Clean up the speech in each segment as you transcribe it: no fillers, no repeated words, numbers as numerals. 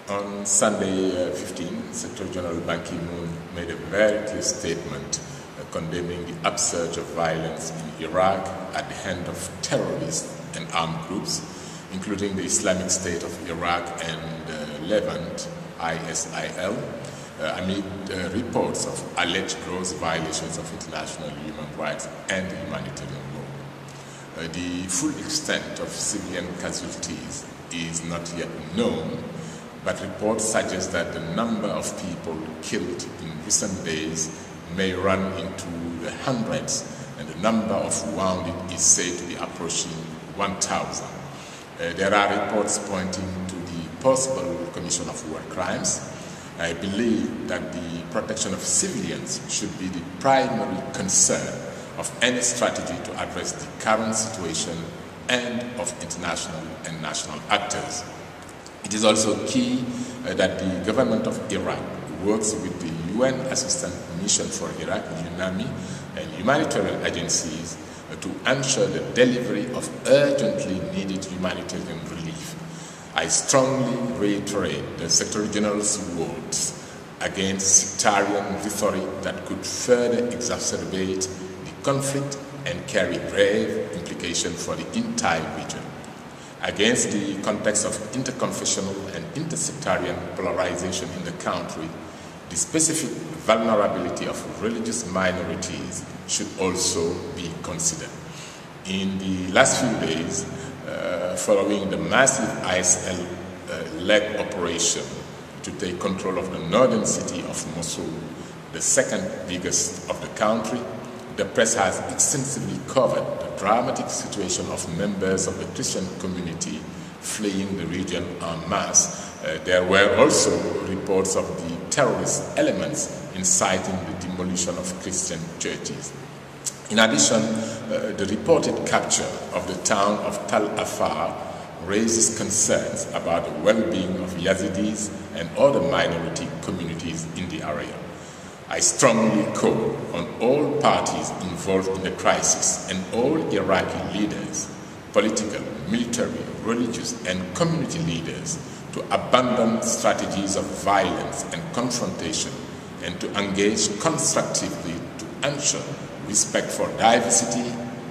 On Sunday 15, Secretary General Ban Ki-moon made a very clear statement condemning the upsurge of violence in Iraq at the hand of terrorists and armed groups, including the Islamic State of Iraq and Levant, ISIL, amid reports of alleged gross violations of international human rights and humanitarian law. The full extent of civilian casualties is not yet known, but reports suggest that the number of people killed in recent days may run into the hundreds, and the number of wounded is said to be approaching 1,000. There are reports pointing to the possible commission of war crimes. I believe that the protection of civilians should be the primary concern of any strategy to address the current situation and of international and national actors. It is also key that the government of Iraq works with the UN Assistance Mission for Iraq, UNAMI, and humanitarian agencies to ensure the delivery of urgently needed humanitarian relief. I strongly reiterate the Secretary General's words against sectarian rhetoric that could further exacerbate the conflict and carry grave implications for the entire region. Against the context of interconfessional and intersectarian polarization in the country, the specific vulnerability of religious minorities should also be considered. In the last few days, following the massive ISIL-led operation to take control of the northern city of Mosul, the second biggest of the country, the press has extensively covered the dramatic situation of members of the Christian community fleeing the region en masse. There were also reports of the terrorist elements inciting the demolition of Christian churches. In addition, the reported capture of the town of Tal Afar raises concerns about the well-being of Yazidis and other minority communities in the area. I strongly call on all parties involved in the crisis and all Iraqi leaders, political, military, religious, and community leaders to abandon strategies of violence and confrontation and to engage constructively to ensure respect for diversity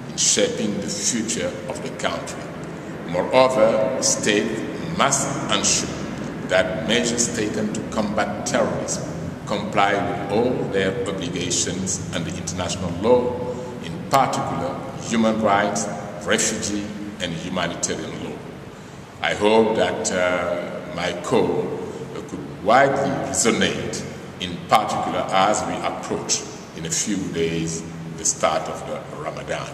in shaping the future of the country. Moreover, the state must ensure that measures taken to combat terrorism comply with all their obligations under international law, in particular human rights, refugee, and humanitarian law. I hope that my call could widely resonate, in particular as we approach in a few days the start of the Ramadan.